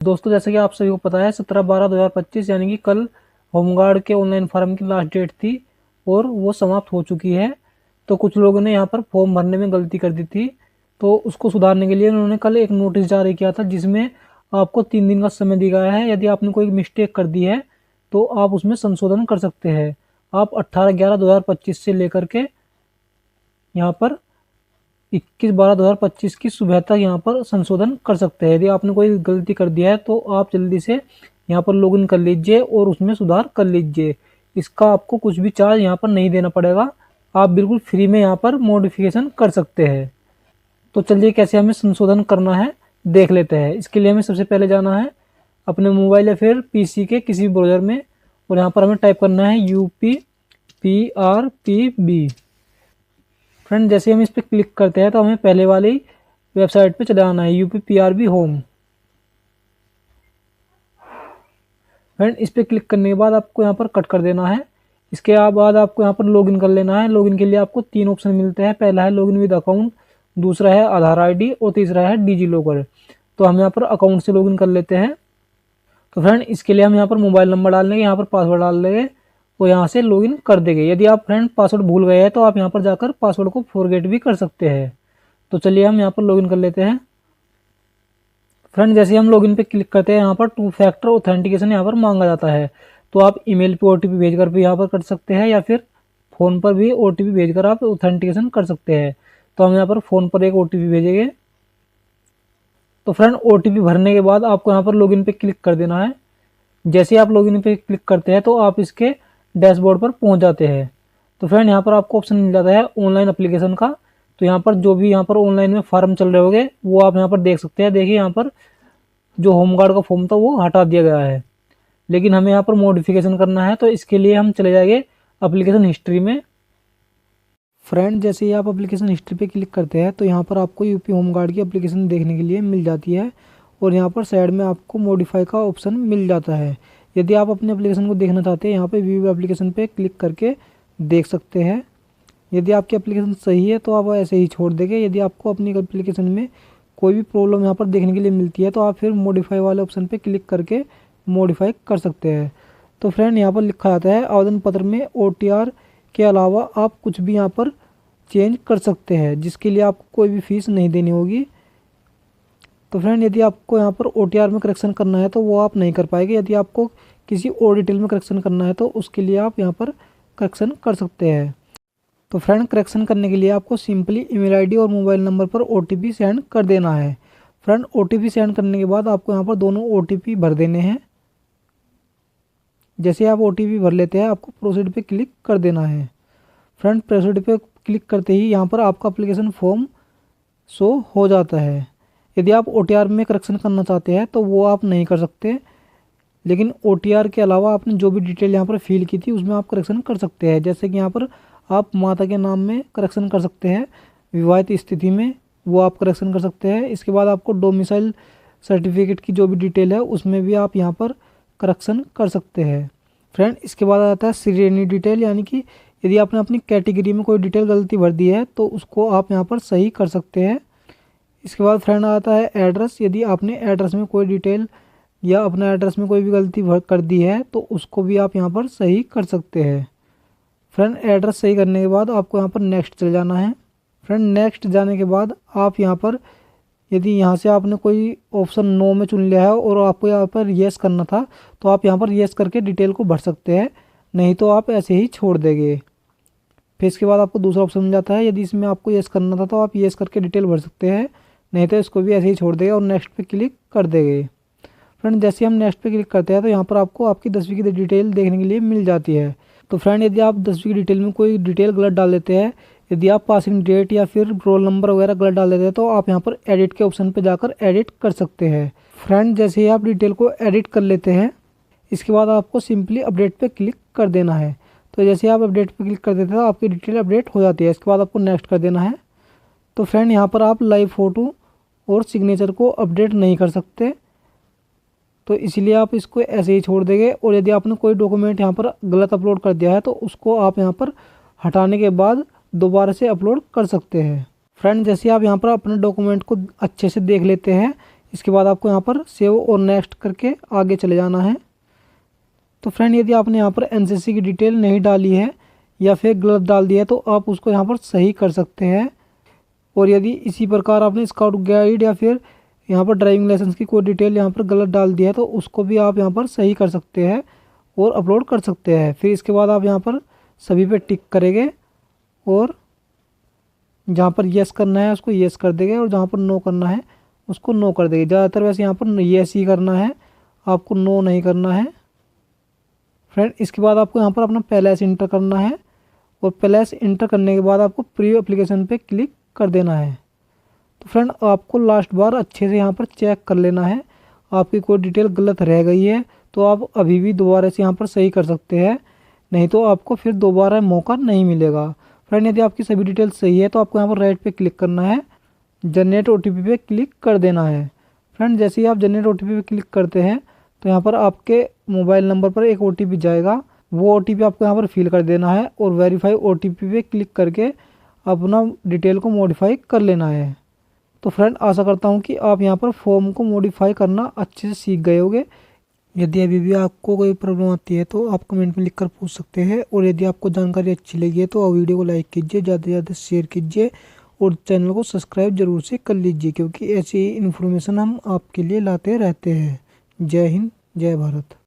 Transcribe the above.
दोस्तों जैसे कि आप सभी को पता है 17/12/2025 यानी कि कल होमगार्ड के ऑनलाइन फॉर्म की लास्ट डेट थी और वो समाप्त हो चुकी है। तो कुछ लोगों ने यहाँ पर फॉर्म भरने में गलती कर दी थी, तो उसको सुधारने के लिए उन्होंने कल एक नोटिस जारी किया था जिसमें आपको 3 दिन का समय दिया गया है। यदि आपने कोई मिस्टेक कर दी है तो आप उसमें संशोधन कर सकते हैं। आप 18/11/2025 से लेकर के यहाँ पर 21/12/2025 की सुबह तक यहाँ पर संशोधन कर सकते हैं। यदि आपने कोई गलती कर दिया है तो आप जल्दी से यहाँ पर लॉगिन कर लीजिए और उसमें सुधार कर लीजिए। इसका आपको कुछ भी चार्ज यहाँ पर नहीं देना पड़ेगा, आप बिल्कुल फ्री में यहाँ पर मॉडिफिकेशन कर सकते हैं। तो चलिए कैसे हमें संशोधन करना है देख लेते हैं। इसके लिए हमें सबसे पहले जाना है अपने मोबाइल या फिर पीसी के किसी भी ब्राउज़र में और यहाँ पर हमें टाइप करना है UPPRPB। फ्रेंड जैसे हम इस पर क्लिक करते हैं तो हमें पहले वाली वेबसाइट पे चले आना है UPPRB होम। फ्रेंड इस पर क्लिक करने के बाद आपको यहाँ पर कट कर देना है। इसके बाद आपको यहाँ पर लॉगिन कर लेना है। लॉगिन के लिए आपको 3 ऑप्शन मिलते हैं। पहला है लॉगिन विद अकाउंट, दूसरा है आधार ID और तीसरा है डिजी लॉकर। तो हम यहाँ पर अकाउंट से लॉगिन कर लेते हैं। तो फ्रेंड इसके लिए हम यहाँ पर मोबाइल नंबर डाल देंगे, यहाँ पर पासवर्ड डाल देंगे और यहाँ से लॉगिन कर देंगे। यदि आप फ्रेंड पासवर्ड भूल गए हैं तो आप यहाँ पर जाकर पासवर्ड को फॉरगेट भी कर सकते हैं। तो चलिए हम यहाँ पर लॉगिन कर लेते हैं। फ्रेंड जैसे हम लॉगिन पे क्लिक करते हैं यहाँ पर 2 फैक्टर ऑथेंटिकेशन यहाँ पर मांगा जाता है। तो आप ईमेल पे OTP भेजकर भी यहाँ पर कर सकते हैं या फिर फ़ोन पर भी OTP भेजकर आप ऑथेंटिकेशन कर सकते हैं। तो हम यहाँ पर फ़ोन पर एक OTP भेजेंगे। तो फ्रेंड OTP भरने के बाद आपको यहाँ पर लॉगिन पे क्लिक कर देना है। जैसे आप लॉगिन पे क्लिक करते हैं तो आप इसके डैशबोर्ड पर पहुंच जाते हैं। तो फ्रेंड यहाँ पर आपको ऑप्शन मिल जाता है ऑनलाइन एप्लीकेशन का। तो यहाँ पर जो भी यहाँ पर ऑनलाइन में फॉर्म चल रहे होंगे वो आप यहाँ पर देख सकते हैं। देखिए यहाँ पर जो होमगार्ड का फॉर्म था वो हटा दिया गया है, लेकिन हमें यहाँ पर मॉडिफिकेशन करना है। तो इसके लिए हम चले जाएंगे एप्लीकेशन हिस्ट्री में। फ्रेंड जैसे ही आप एप्लीकेशन हिस्ट्री पे क्लिक करते हैं तो यहाँ पर आपको यूपी होमगार्ड की एप्लीकेशन देखने के लिए मिल जाती है और यहाँ पर साइड में आपको मॉडिफाई का ऑप्शन मिल जाता है। यदि आप अपने एप्लीकेशन को देखना चाहते हैं यहाँ पे व्यू एप्लीकेशन पे क्लिक करके देख सकते हैं। यदि आपकी एप्लीकेशन सही है तो आप ऐसे ही छोड़ देंगे। यदि आपको अपनी एप्लीकेशन में कोई भी प्रॉब्लम यहाँ पर देखने के लिए मिलती है तो आप फिर मॉडिफाई वाले ऑप्शन पे क्लिक करके मॉडिफाई कर सकते हैं। तो फ्रेंड यहाँ पर लिखा जाता है आवेदन पत्र में OTR के अलावा आप कुछ भी यहाँ पर चेंज कर सकते हैं, जिसके लिए आपको कोई भी फीस नहीं देनी होगी। तो फ्रेंड यदि आपको यहाँ पर OTR में करेक्शन करना है तो वो आप नहीं कर पाएंगे। यदि आपको किसी और डिटेल में करेक्शन करना है तो उसके लिए आप यहाँ पर करेक्शन कर सकते हैं। तो फ्रेंड करेक्शन करने के लिए आपको सिंपली ईमेल ID और मोबाइल नंबर पर OTP सेंड कर देना है। फ्रेंड OTP सेंड करने के बाद आपको यहाँ पर दोनों OTP भर देने हैं। जैसे आप OTP भर लेते हैं आपको प्रोसीड पे क्लिक कर देना है। फ्रेंड प्रोसीड पे क्लिक करते ही यहाँ पर आपका एप्लीकेशन फॉर्म शो हो जाता है। यदि आप OTR में करेक्शन करना चाहते हैं तो वो आप नहीं कर सकते, लेकिन OTR के अलावा आपने जो भी डिटेल यहाँ पर फिल की थी उसमें आप करेक्शन कर सकते हैं। जैसे कि यहाँ पर आप माता के नाम में करेक्शन कर सकते हैं, विवाहित स्थिति में वो आप करेक्शन कर सकते हैं। इसके बाद आपको डोमिसाइल सर्टिफिकेट की जो भी डिटेल है उसमें भी आप यहाँ पर करेक्शन कर सकते हैं। फ्रेंड इसके बाद आता है श्रेणी डिटेल, यानी कि यदि आपने अपनी कैटेगरी में कोई डिटेल गलती भर दी है तो उसको आप यहाँ पर सही कर सकते हैं। इसके बाद फ्रेंड आता है एड्रेस। यदि आपने एड्रेस में कोई डिटेल या अपने एड्रेस में कोई भी गलती कर दी है तो उसको भी आप यहाँ पर सही कर सकते हैं। फ्रेंड एड्रेस सही करने के बाद आपको यहाँ पर नेक्स्ट चले जाना है। फ्रेंड नेक्स्ट जाने के बाद आप यहाँ पर यदि यहाँ से आपने कोई ऑप्शन नो में चुन लिया है और आपको यहाँ पर येस करना था तो आप यहाँ पर येस करके डिटेल को भर सकते हैं, नहीं तो आप ऐसे ही छोड़ देंगे। फिर इसके बाद आपको दूसरा ऑप्शन मिल जाता है। यदि इसमें आपको येस करना था तो आप येस करके डिटेल भर सकते हैं, नहीं तो इसको भी ऐसे ही छोड़ देंगे और नेक्स्ट पे क्लिक कर देंगे। फ्रेंड जैसे हम नेक्स्ट पे क्लिक करते हैं तो यहाँ पर आपको आपकी 10वीं की डिटेल देखने के लिए मिल जाती है। तो फ्रेंड यदि आप 10वीं की डिटेल में कोई डिटेल गलत डाल देते हैं, यदि आप पासिंग डेट या फिर रोल नंबर वगैरह गलत डाल देते हैं तो आप यहाँ पर एडिट के ऑप्शन पे जाकर एडिट कर सकते हैं। फ्रेंड जैसे ही आप डिटेल को एडिट कर लेते हैं इसके बाद आपको सिंपली अपडेट पे क्लिक कर देना है। तो जैसे आप अपडेट पे क्लिक कर देते हैं तो आपकी डिटेल अपडेट हो जाती है। इसके बाद आपको नेक्स्ट कर देना है। तो फ्रेंड यहाँ पर आप लाइव फ़ोटो और सिग्नेचर को अपडेट नहीं कर सकते, तो इसलिए आप इसको ऐसे ही छोड़ देंगे। और यदि आपने कोई डॉक्यूमेंट यहाँ पर गलत अपलोड कर दिया है तो उसको आप यहाँ पर हटाने के बाद दोबारा से अपलोड कर सकते हैं। फ्रेंड जैसे आप यहाँ पर अपने डॉक्यूमेंट को अच्छे से देख लेते हैं, इसके बाद आपको यहाँ पर सेव और नेक्स्ट करके आगे चले जाना है। तो फ्रेंड यदि आपने यहाँ पर एनसीसी की डिटेल नहीं डाली है या फिर गलत डाल दिया है तो आप उसको यहाँ पर सही कर सकते हैं। और यदि इसी प्रकार आपने स्काउट गाइड या फिर यहाँ पर ड्राइविंग लाइसेंस की कोई डिटेल यहाँ पर गलत डाल दिया है तो उसको भी आप यहाँ पर सही कर सकते हैं और अपलोड कर सकते हैं। फिर इसके बाद आप यहाँ पर सभी पे टिक करेंगे और जहाँ पर येस करना है उसको येस कर देंगे और जहाँ पर नो करना है उसको नो कर देंगे। ज़्यादातर वैसे यहाँ पर येस ही करना है, आपको नो नहीं करना है। फ्रेंड इसके बाद आपको यहाँ पर अपना पैलेस इंटर करना है और पैलेस इंटर करने के बाद आपको प्री एप्लीकेशन पे क्लिक कर देना है। तो फ्रेंड आपको लास्ट बार अच्छे से यहाँ पर चेक कर लेना है, आपकी कोई डिटेल गलत रह गई है तो आप अभी भी दोबारा से यहाँ पर सही कर सकते हैं, नहीं तो आपको फिर दोबारा मौका नहीं मिलेगा। फ्रेंड यदि आपकी सभी डिटेल सही है तो आपको यहाँ पर राइट पे क्लिक करना है, जनरेट ओटीपी पे क्लिक कर देना है। फ्रेंड जैसे ही आप जनरेट ओटीपी पे क्लिक करते हैं तो यहाँ पर आपके मोबाइल नंबर पर एक ओटीपी जाएगा, वो ओटीपी आपको यहाँ पर फिल कर देना है और वेरीफाई ओटीपी पे क्लिक करके अपना डिटेल को मॉडिफाई कर लेना है। तो फ्रेंड आशा करता हूँ कि आप यहाँ पर फॉर्म को मॉडिफाई करना अच्छे से सीख गए होंगे। यदि अभी भी आपको कोई प्रॉब्लम आती है तो आप कमेंट में लिखकर पूछ सकते हैं। और यदि आपको जानकारी अच्छी लगी है तो आप वीडियो को लाइक कीजिए, ज़्यादा से ज़्यादा शेयर कीजिए और चैनल को सब्सक्राइब जरूर से कर लीजिए, क्योंकि ऐसी इन्फॉर्मेशन हम आपके लिए लाते रहते हैं। जय हिंद, जय भारत।